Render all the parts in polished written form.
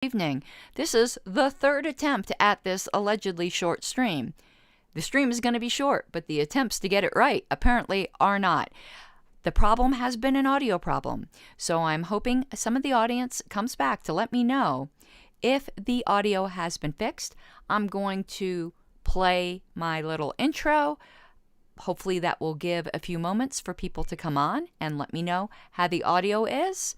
Evening. This is the third attempt at this allegedly short stream. The stream is going to be short, but the attempts to get it right apparently are not. The problem has been an audio problem, so I'm hoping some of the audience comes back to let me know if the audio has been fixed. I'm going to play my little intro. Hopefully that will give a few moments for people to come on and let me know how the audio is.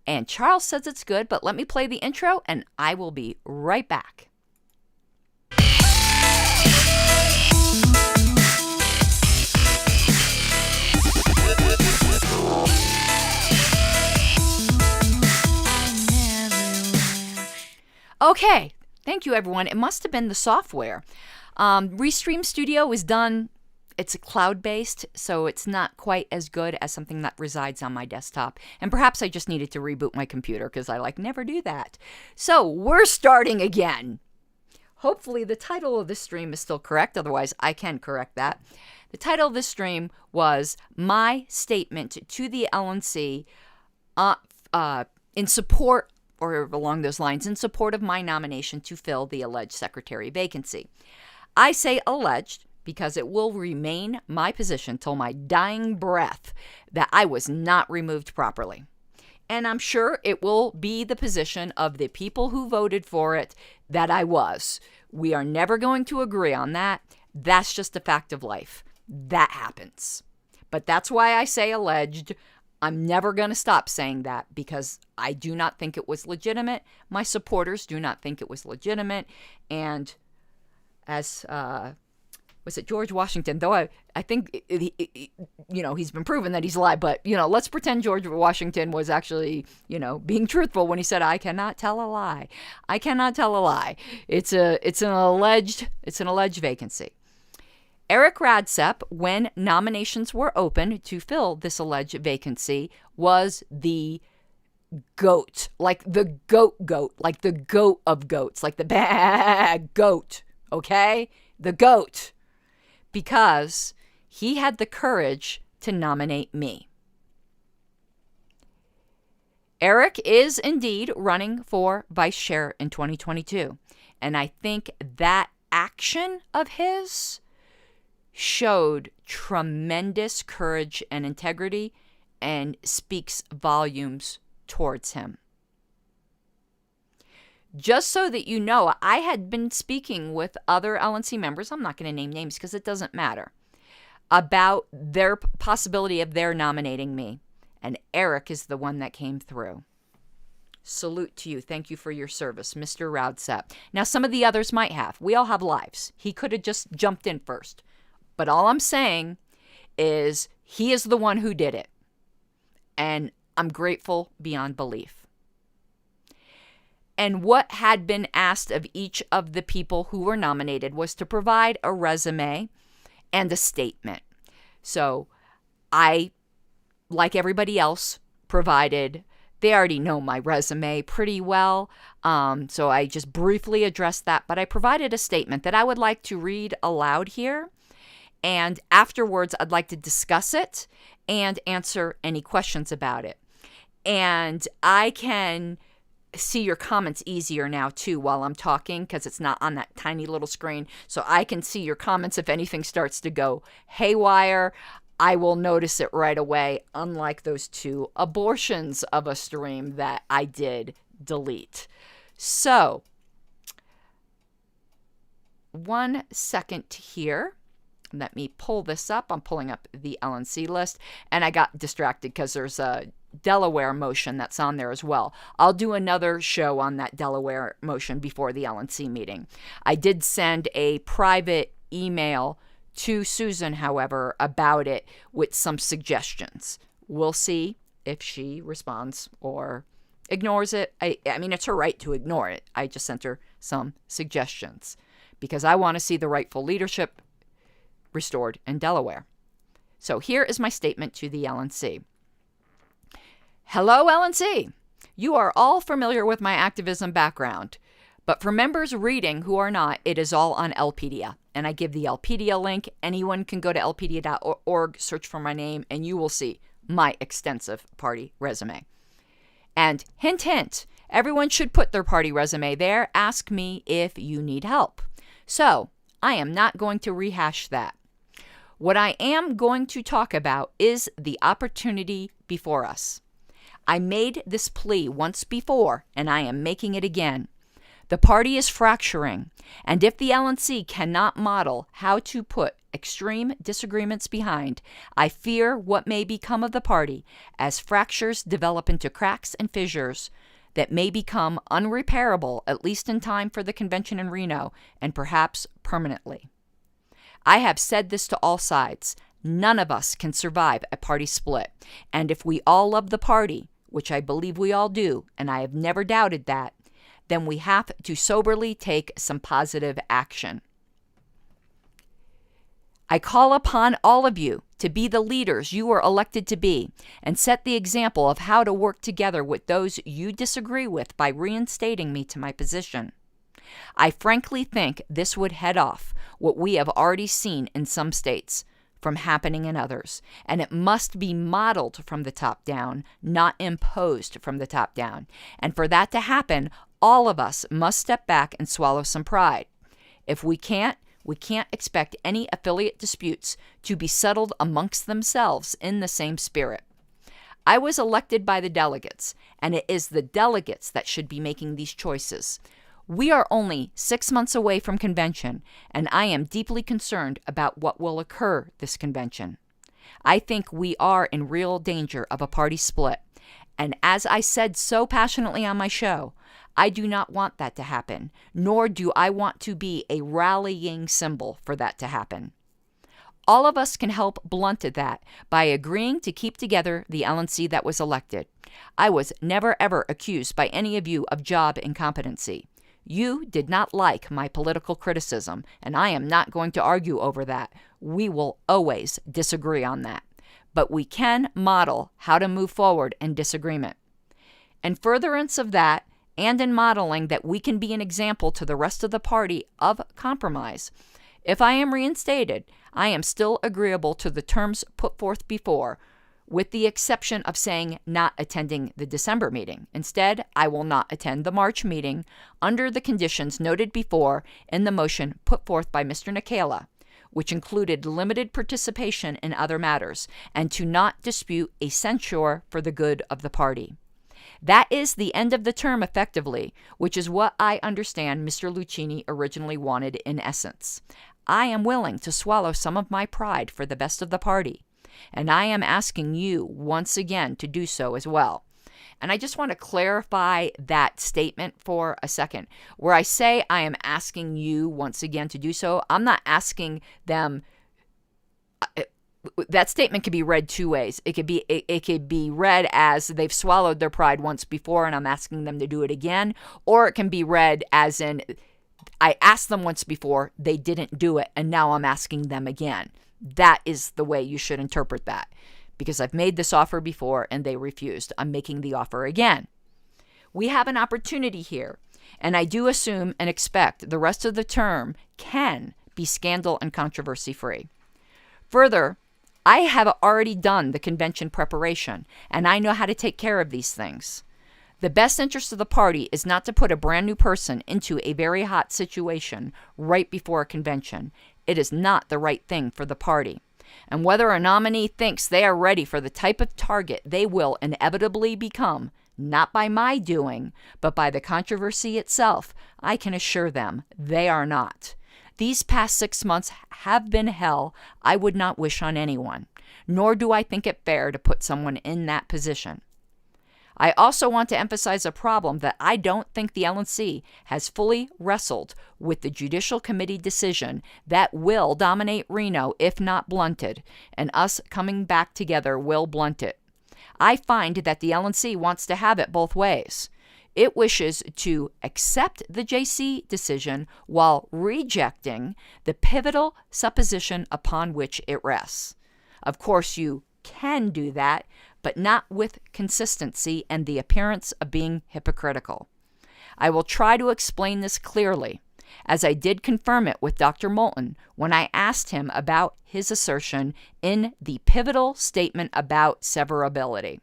And Charles says it's good, but let me play the intro and I will be right back. Okay, thank you everyone. It must have been the software. Restream Studio is done. It's cloud-based, so it's not quite as good as something that resides on my desktop. And perhaps I just needed to reboot my computer because I never do that. So we're starting again. Hopefully the title of this stream is still correct. Otherwise, I can correct that. The title of this stream was My Statement to the LNC in support, or along those lines, in support of my nomination to fill the alleged secretary vacancy. I say alleged because it will remain my position till my dying breath that I was not removed properly. And I'm sure it will be the position of the people who voted for it that I was. We are never going to agree on that. That's just a fact of life. That happens. But that's why I say alleged. I'm never going to stop saying that because I do not think it was legitimate. My supporters do not think it was legitimate. And as was it George Washington? Though I think, he's been proven that he's lied. But, let's pretend George Washington was actually, being truthful when he said, I cannot tell a lie. I cannot tell a lie. It's an alleged vacancy. Eric Radsep, when nominations were open to fill this alleged vacancy, was the goat. Like the goat, like the goat of goats, like the bad goat, okay? The goat. Because he had the courage to nominate me. Eric is indeed running for vice chair in 2022. And I think that action of his showed tremendous courage and integrity and speaks volumes towards him. Just so that you know, I had been speaking with other LNC members, I'm not going to name names because it doesn't matter, about their possibility of their nominating me. And Eric is the one that came through. Salute to you. Thank you for your service, Mr. Radsep. Now, some of the others might have. We all have lives. He could have just jumped in first. But all I'm saying is he is the one who did it. And I'm grateful beyond belief. And what had been asked of each of the people who were nominated was to provide a resume and a statement. So I, like everybody else, provided, they already know my resume pretty well, so I just briefly addressed that, but I provided a statement that I would like to read aloud here, and afterwards I'd like to discuss it and answer any questions about it. And I can see your comments easier now too while I'm talking because it's not on that tiny little screen. So I can see your comments if anything starts to go haywire. I will notice it right away, unlike those two abortions of a stream that I did delete. So, 1 second here. Let me pull this up. I'm pulling up the LNC list, and I got distracted because there's a Delaware motion that's on there as well. I'll do another show on that Delaware motion before the LNC meeting. I did send a private email to Susan, however, about it with some suggestions. We'll see if she responds or ignores it. I mean, it's her right to ignore it. I just sent her some suggestions because I want to see the rightful leadership restored in Delaware. So here is my statement to the LNC. Hello, LNC. You are all familiar with my activism background, but for members reading who are not, it is all on Lpedia. And I give the Lpedia link. Anyone can go to lpedia.org, search for my name, and you will see my extensive party resume. And hint, hint, Everyone should put their party resume there. Ask me if you need help. So I am not going to rehash that. What I am going to talk about is the opportunity before us. I made this plea once before, and I am making it again. The party is fracturing, and if the LNC cannot model how to put extreme disagreements behind, I fear what may become of the party as fractures develop into cracks and fissures that may become unrepairable, at least in time for the convention in Reno, and perhaps permanently. I have said this to all sides. None of us can survive a party split, and if we all love the party, which I believe we all do, and I have never doubted that, then we have to soberly take some positive action. I call upon all of you to be the leaders you were elected to be and set the example of how to work together with those you disagree with by reinstating me to my position. I frankly think this would head off what we have already seen in some states from happening in others, and it must be modeled from the top down, not imposed from the top down. And for that to happen, all of us must step back and swallow some pride. If we can't expect any affiliate disputes to be settled amongst themselves in the same spirit. I was elected by the delegates, and it is the delegates that should be making these choices. We are only 6 months away from convention, and I am deeply concerned about what will occur this convention. I think we are in real danger of a party split, and as I said so passionately on my show, I do not want that to happen, nor do I want to be a rallying symbol for that to happen. All of us can help blunt that by agreeing to keep together the LNC that was elected. I was never ever accused by any of you of job incompetency. You did not like my political criticism, and I am not going to argue over that. We will always disagree on that. But we can model how to move forward in disagreement. In furtherance of that, and in modeling that we can be an example to the rest of the party of compromise, if I am reinstated, I am still agreeable to the terms put forth before, with the exception of saying not attending the December meeting. Instead, I will not attend the March meeting under the conditions noted before in the motion put forth by Mr. Nikala, which included limited participation in other matters, and to not dispute a censure for the good of the party. That is the end of the term effectively, which is what I understand Mr. Lucchini originally wanted in essence. I am willing to swallow some of my pride for the best of the party, and I am asking you once again to do so as well. And I just want to clarify that statement for a second. Where I say I am asking you once again to do so, I'm not asking them. That statement could be read two ways. It could be read as they've swallowed their pride once before and I'm asking them to do it again, or it can be read as in I asked them once before, they didn't do it, and now I'm asking them again. That is the way you should interpret that. Because I've made this offer before and they refused. I'm making the offer again. We have an opportunity here, and I do assume and expect the rest of the term can be scandal and controversy free. Further, I have already done the convention preparation, and I know how to take care of these things. The best interest of the party is not to put a brand new person into a very hot situation right before a convention. It is not the right thing for the party. And whether a nominee thinks they are ready for the type of target they will inevitably become, not by my doing, but by the controversy itself, I can assure them they are not. These past 6 months have been hell I would not wish on anyone, nor do I think it fair to put someone in that position. I also want to emphasize a problem that I don't think the LNC has fully wrestled with the Judicial Committee decision that will dominate Reno if not blunted, and us coming back together will blunt it. I find that the LNC wants to have it both ways. It wishes to accept the JC decision while rejecting the pivotal supposition upon which it rests. Of course, you can do that, but not with consistency and the appearance of being hypocritical. I will try to explain this clearly, as I did confirm it with Dr. Moulton when I asked him about his assertion in the pivotal statement about severability.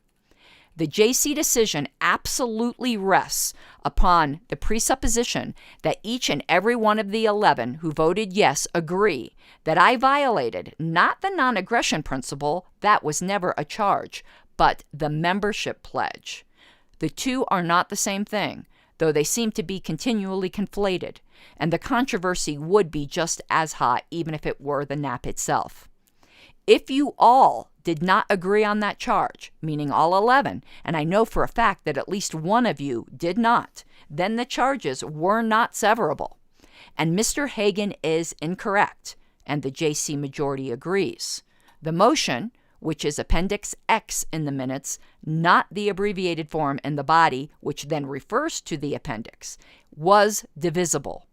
The JC decision absolutely rests upon the presupposition that each and every one of the 11 who voted yes agree that I violated not the non-aggression principle, that was never a charge, but the membership pledge. The two are not the same thing, though they seem to be continually conflated, and the controversy would be just as hot even if it were the NAP itself. If you all did not agree on that charge, meaning all 11, and I know for a fact that at least one of you did not, then the charges were not severable. And Mr. Hagan is incorrect, and the JC majority agrees. The motion, which is Appendix X in the minutes, not the abbreviated form in the body, which then refers to the appendix, was divisible.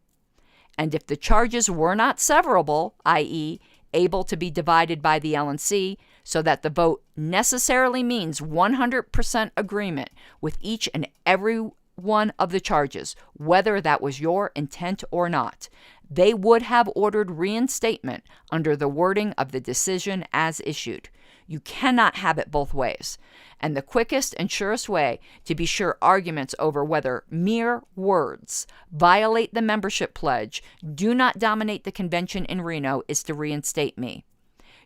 And if the charges were not severable, i.e., able to be divided by the LNC, so that the vote necessarily means 100% agreement with each and every one of the charges, whether that was your intent or not, they would have ordered reinstatement under the wording of the decision as issued. You cannot have it both ways. And the quickest and surest way to be sure arguments over whether mere words violate the membership pledge do not dominate the convention in Reno is to reinstate me.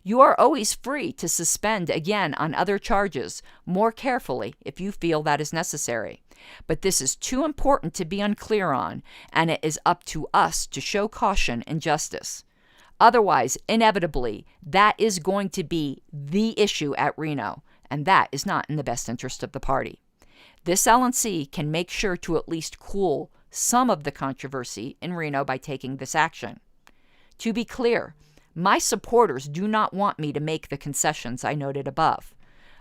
You are always free to suspend again on other charges more carefully if you feel that is necessary. But this is too important to be unclear on, and it is up to us to show caution and justice. Otherwise, inevitably, that is going to be the issue at Reno, and that is not in the best interest of the party. This LNC can make sure to at least cool some of the controversy in Reno by taking this action. To be clear, my supporters do not want me to make the concessions I noted above.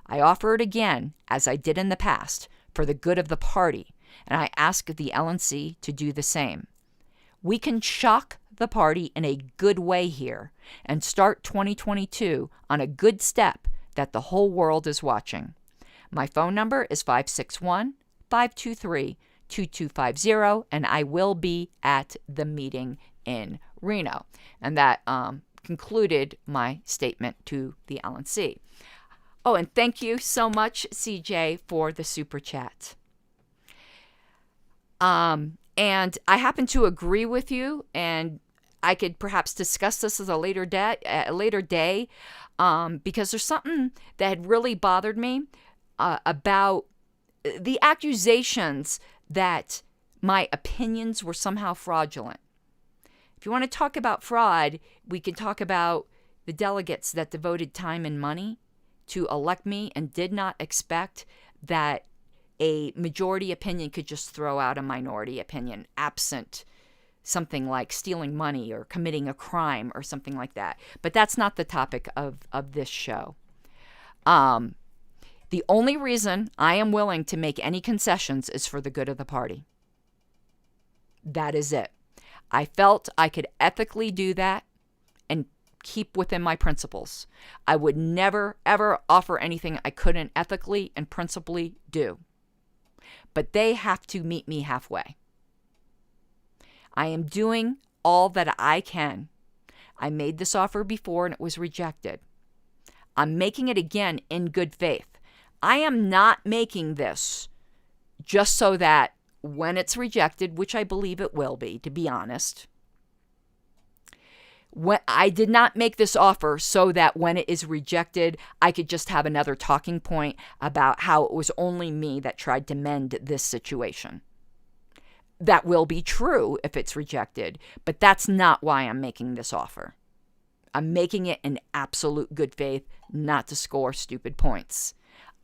I offer it again, as I did in the past, for the good of the party, and I ask the LNC to do the same. We can shock the party in a good way here and start 2022 on a good step that the whole world is watching. My phone number is 561-523-2250, and I will be at the meeting in Reno. And that concluded my statement to the LNC. Oh, and thank you so much, CJ, for the super chat. And I happen to agree with you, and I could perhaps discuss this at a later day, because there's something that had really bothered me about the accusations that my opinions were somehow fraudulent. If you want to talk about fraud, we can talk about the delegates that devoted time and money to elect me and did not expect that a majority opinion could just throw out a minority opinion, absent something like stealing money or committing a crime or something like that. But that's not the topic of this show. The only reason I am willing to make any concessions is for the good of the party. That is it. I felt I could ethically do that and keep within my principles. I would never, ever offer anything I couldn't ethically and principally do. But they have to meet me halfway. I am doing all that I can. I made this offer before and it was rejected. I'm making it again in good faith. I am not making this just so that when it's rejected, which I believe it will be to honest, when I did not make this offer so that when it is rejected, I could just have another talking point about how it was only me that tried to mend this situation. That will be true if it's rejected, but that's not why I'm making this offer. I'm making it in absolute good faith, not to score stupid points.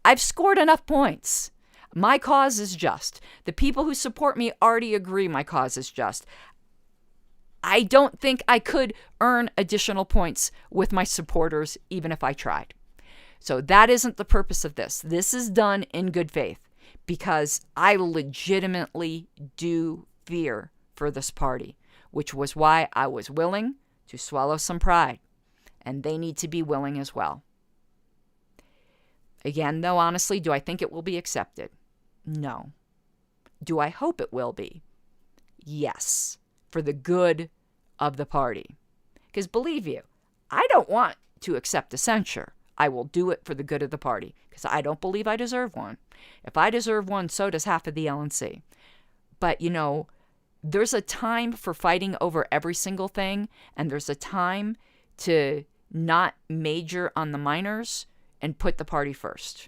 I've scored enough points. My cause is just. The people who support me already agree my cause is just. I don't think I could earn additional points with my supporters, even if I tried. So that isn't the purpose of this. This is done in good faith because I legitimately do fear for this party, which was why I was willing to swallow some pride, and they need to be willing as well. Again, though, honestly, do I think it will be accepted? No. Do I hope it will be? Yes, for the good of the party. Because believe you, I don't want to accept the censure. I will do it for the good of the party, because I don't believe I deserve one. If I deserve one, so does half of the LNC. But, there's a time for fighting over every single thing, and there's a time to not major on the minors and put the party first,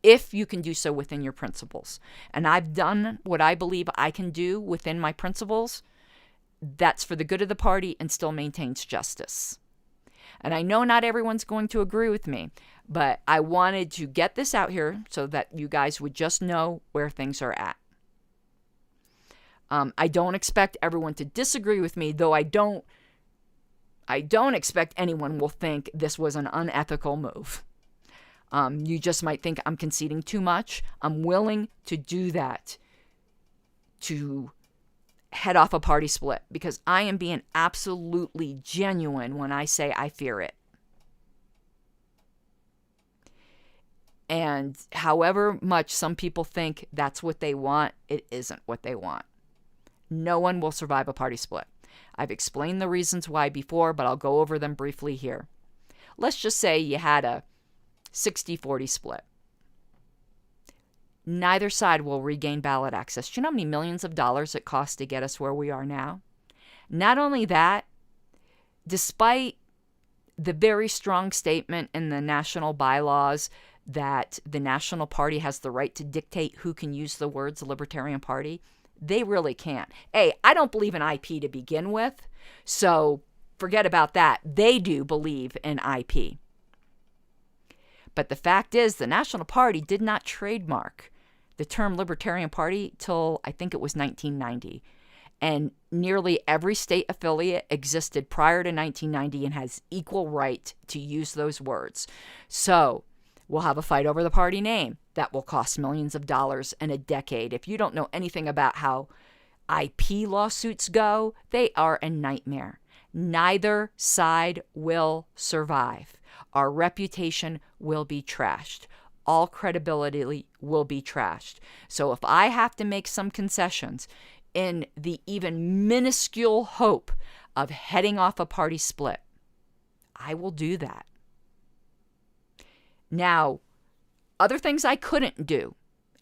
if you can do so within your principles. And I've done what I believe I can do within my principles that's for the good of the party and still maintains justice. And I know not everyone's going to agree with me, but I wanted to get this out here so that you guys would just know where things are at. I don't expect everyone to disagree with me, though I don't expect anyone will think this was an unethical move. You just might think I'm conceding too much. I'm willing to do that to head off a party split, because I am being absolutely genuine when I say I fear it. And however much some people think that's what they want, it isn't what they want. No one will survive a party split. I've explained the reasons why before, but I'll go over them briefly here. Let's just say you had a 60-40 split. Neither side will regain ballot access. Do you know how many millions of dollars it costs to get us where we are now? Not only that, despite the very strong statement in the national bylaws that the National Party has the right to dictate who can use the words Libertarian Party, they really can't. I don't believe in IP to begin with, so forget about that. They do believe in IP. But the fact is, the National Party did not trademark the term Libertarian Party till I think it was 1990. And nearly every state affiliate existed prior to 1990 and has equal right to use those words. So we'll have a fight over the party name. That will cost millions of dollars in a decade. If you don't know anything about how IP lawsuits go, they are a nightmare. Neither side will survive. Our reputation will be trashed. All credibility will be trashed. So if I have to make some concessions in the even minuscule hope of heading off a party split, I will do that. Now, other things I couldn't do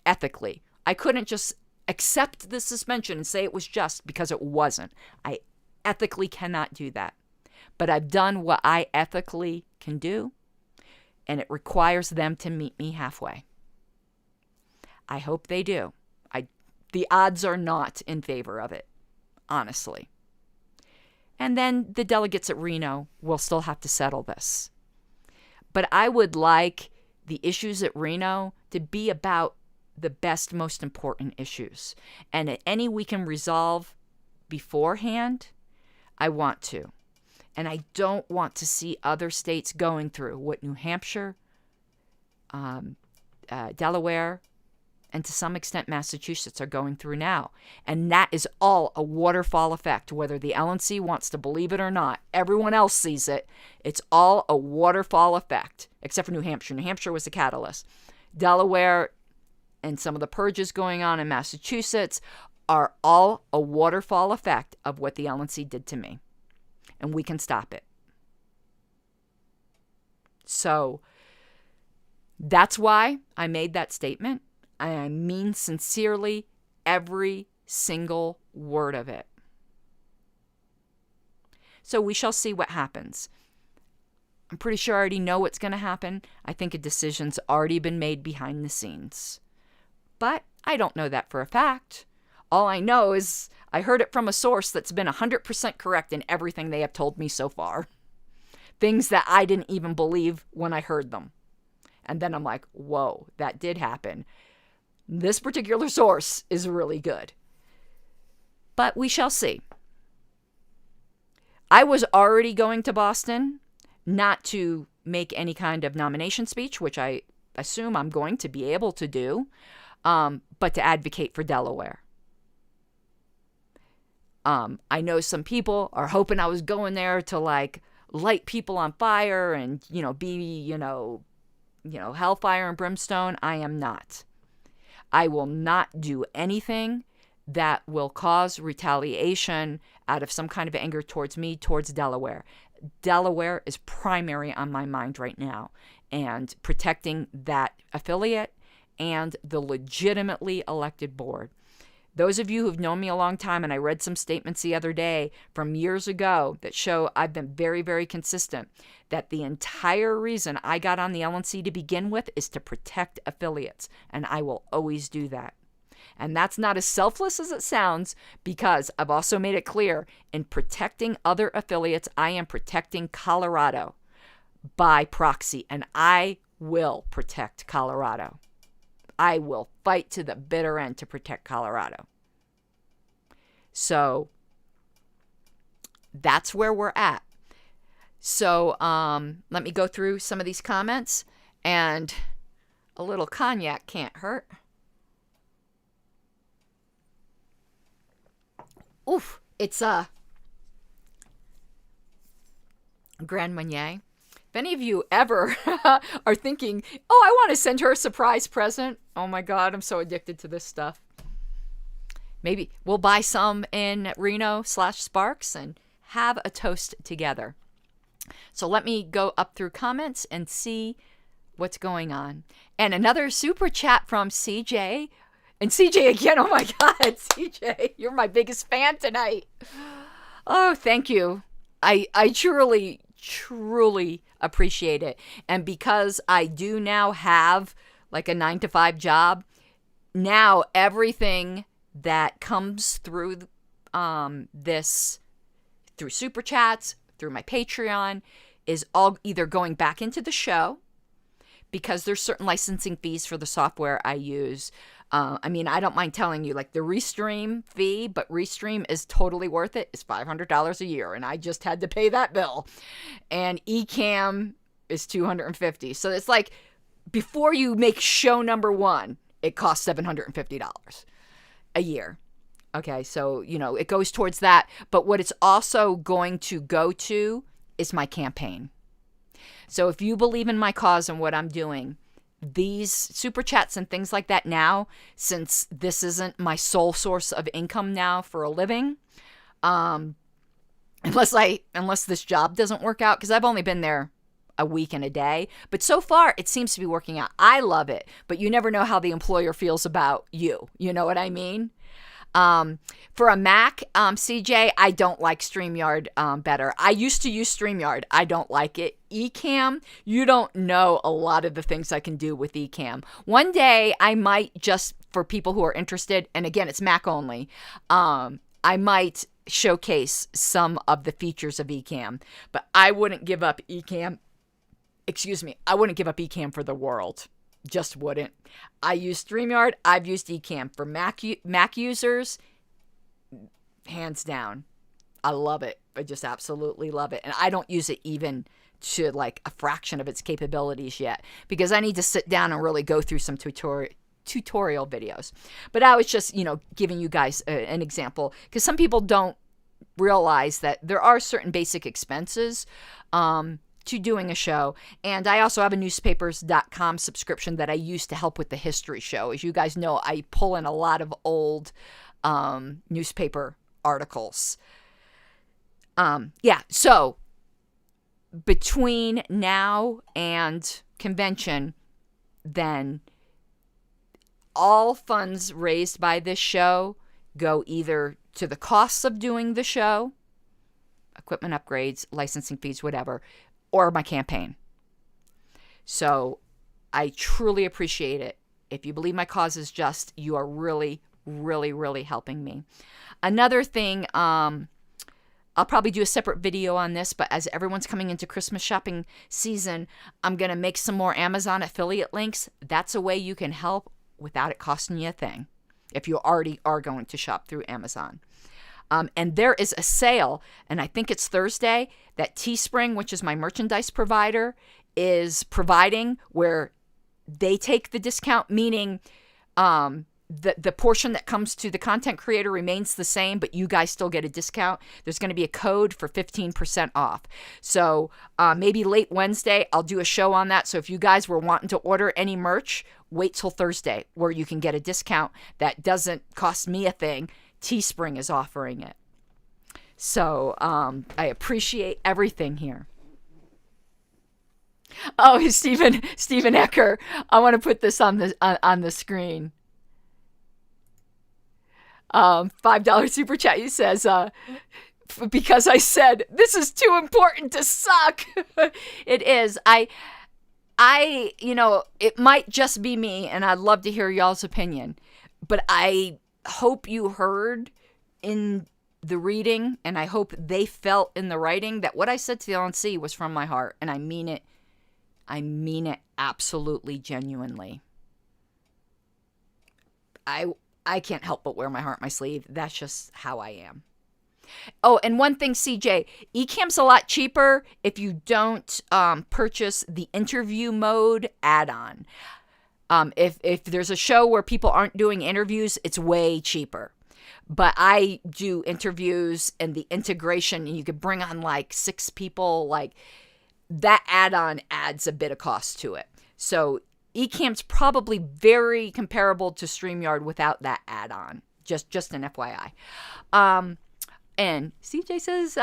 ethically. I couldn't just accept the suspension and say it was just, because it wasn't. I ethically cannot do that. But I've done what I ethically can do, and it requires them to meet me halfway. I hope they do. The odds are not in favor of it, honestly. And then the delegates at Reno will still have to settle this. But I would like the issues at Reno to be about the best, most important issues. And any we can resolve beforehand, I want to. And I don't want to see other states going through what New Hampshire, Delaware, and to some extent Massachusetts are going through now. And that is all a waterfall effect, whether the LNC wants to believe it or not. Everyone else sees it. It's all a waterfall effect, except for New Hampshire. New Hampshire was the catalyst. Delaware and some of the purges going on in Massachusetts are all a waterfall effect of what the LNC did to me. And we can stop it. So that's why I made that statement. I mean sincerely every single word of it. So we shall see what happens. I'm pretty sure I already know what's going to happen. I think a decision's already been made behind the scenes. But I don't know that for a fact. All I know is I heard it from a source that's been 100% correct in everything they have told me so far. Things that I didn't even believe when I heard them. And then I'm like, whoa, that did happen. This particular source is really good. But we shall see. I was already going to Boston, not to make any kind of nomination speech, which I assume I'm going to be able to do, but to advocate for Delaware. I know some people are hoping I was going there to light people on fire and, be, hellfire and brimstone. I am not. I will not do anything that will cause retaliation out of some kind of anger towards me, towards Delaware. Delaware is primary on my mind right now. and protecting that affiliate and the legitimately elected board. Those of you who've known me a long time, and I read some statements the other day from years ago that show I've been very, very consistent, that the entire reason I got on the LNC to begin with is to protect affiliates, and I will always do that. And that's not as selfless as it sounds, because I've also made it clear, in protecting other affiliates, I am protecting Colorado by proxy, and I will protect Colorado. I will fight to the bitter end to protect Colorado. So that's where we're at. So let me go through some of these comments, and a little cognac can't hurt. Oof, it's a Grand Marnier. If any of you ever are thinking, oh, I want to send her a surprise present. Oh my God, I'm so addicted to this stuff. Maybe we'll buy some in Reno/Sparks and have a toast together. So let me go up through comments and see what's going on. And another super chat from CJ. And CJ again, oh my God, CJ, you're my biggest fan tonight. Oh, thank you. I truly appreciate it. And because I do now have like a 9-to-5 job, now everything that comes through this, through Super Chats, through my Patreon, is all either going back into the show, because there's certain licensing fees for the software I use. I mean, I don't mind telling you, like the Restream fee, but Restream is totally worth it. It's $500 a year, and I just had to pay that bill. And Ecamm is $250. So it's like, before you make show number 1, it costs $750 a year. Okay, so, you know, it goes towards that. But what it's also going to go to is my campaign. So if you believe in my cause and what I'm doing, these super chats and things like that now, since this isn't my sole source of income now for a living, unless this job doesn't work out, because I've only been there a week and a day, but so far it seems to be working out. I love it, but you never know how the employer feels about you. You know what I mean? For a Mac, CJ, I don't like StreamYard better. I used to use StreamYard. I don't like it. Ecamm, you don't know a lot of the things I can do with Ecamm. One day, I might, just for people who are interested, and again, it's Mac only, I might showcase some of the features of Ecamm, but I wouldn't give up Ecamm. I wouldn't give up Ecamm for the world. Just wouldn't. I use StreamYard. I've used Ecamm. For Mac users, hands down. I love it. I just absolutely love it. And I don't use it even to like a fraction of its capabilities yet, because I need to sit down and really go through some tutorial videos. But I was just, giving you guys an example, because some people don't realize that there are certain basic expenses to doing a show. And I also have a newspapers.com subscription that I use to help with the history show. As you guys know, I pull in a lot of old newspaper articles. So between now and convention, then all funds raised by this show go either to the costs of doing the show, equipment upgrades, licensing fees, whatever, or my campaign. So I truly appreciate it. If you believe my cause is just, you are really, really, really helping me. Another thing, I'll probably do a separate video on this, but as everyone's coming into Christmas shopping season, I'm going to make some more Amazon affiliate links. That's a way you can help without it costing you a thing, if you already are going to shop through Amazon. And there is a sale, and I think it's Thursday, that Teespring, which is my merchandise provider, is providing, where they take the discount, meaning the portion that comes to the content creator remains the same, but you guys still get a discount. There's going to be a code for 15% off. So maybe late Wednesday, I'll do a show on that. So if you guys were wanting to order any merch, wait till Thursday, where you can get a discount that doesn't cost me a thing. Teespring is offering it. So I appreciate everything here. Oh, Stephen Ecker. I want to put this on the screen. $5 super chat. He says, because I said this is too important to suck. It is. It might just be me, and I'd love to hear y'all's opinion, but I hope you heard in the reading, and I hope they felt in the writing that what I said to the LNC was from my heart, and I mean it. I mean it absolutely genuinely. I can't help but wear my heart on my sleeve. That's just how I am. Oh, and one thing, CJ, Ecamp's a lot cheaper if you don't purchase the interview mode add-on. If there's a show where people aren't doing interviews, it's way cheaper. But I do interviews and the integration, and you could bring on like 6 people. Like that add-on adds a bit of cost to it. So Ecamp's probably very comparable to StreamYard without that add-on. Just an FYI. And CJ says,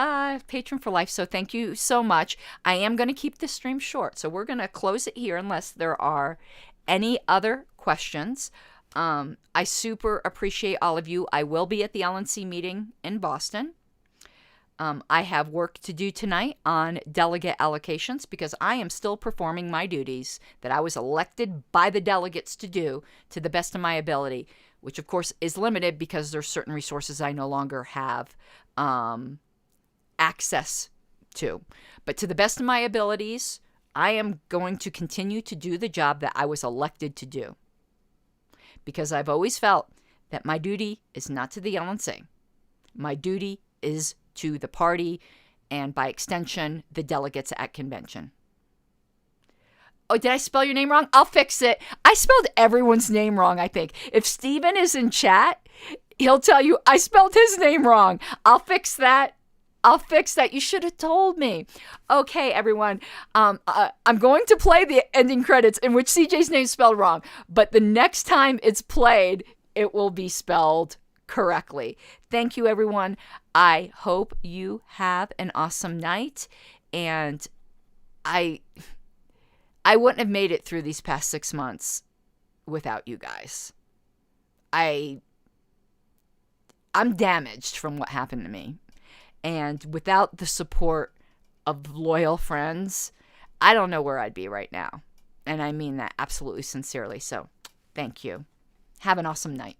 patron for life, so thank you so much. I am going to keep this stream short, so we're going to close it here unless there are any other questions. I super appreciate all of you. I will be at the LNC meeting in Boston. I have work to do tonight on delegate allocations because I am still performing my duties that I was elected by the delegates to do to the best of my ability, which of course is limited because there's certain resources I no longer have access to. But to the best of my abilities, I am going to continue to do the job that I was elected to do. Because I've always felt that my duty is not to the LNC. My duty is to the party and, by extension, the delegates at convention. Oh, did I spell your name wrong? I'll fix it. I spelled everyone's name wrong, I think. If Steven is in chat, he'll tell you I spelled his name wrong. I'll fix that. You should have told me. Okay, everyone. I'm going to play the ending credits in which CJ's name is spelled wrong. But the next time it's played, it will be spelled correctly. Thank you, everyone. I hope you have an awesome night. And I wouldn't have made it through these past 6 months without you guys. I'm damaged from what happened to me. And without the support of loyal friends, I don't know where I'd be right now. And I mean that absolutely sincerely. So thank you. Have an awesome night.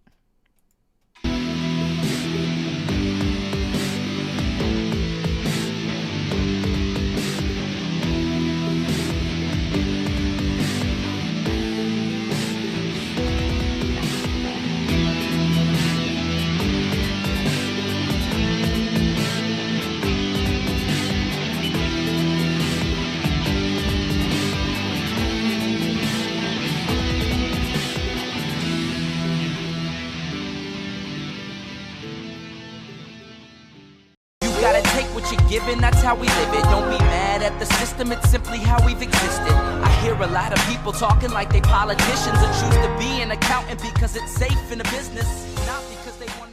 Given, that's how we live it. Don't be mad at the system, it's simply how we've existed. I hear a lot of people talking like they politicians and choose to be an accountant because it's safe in a business, not because they want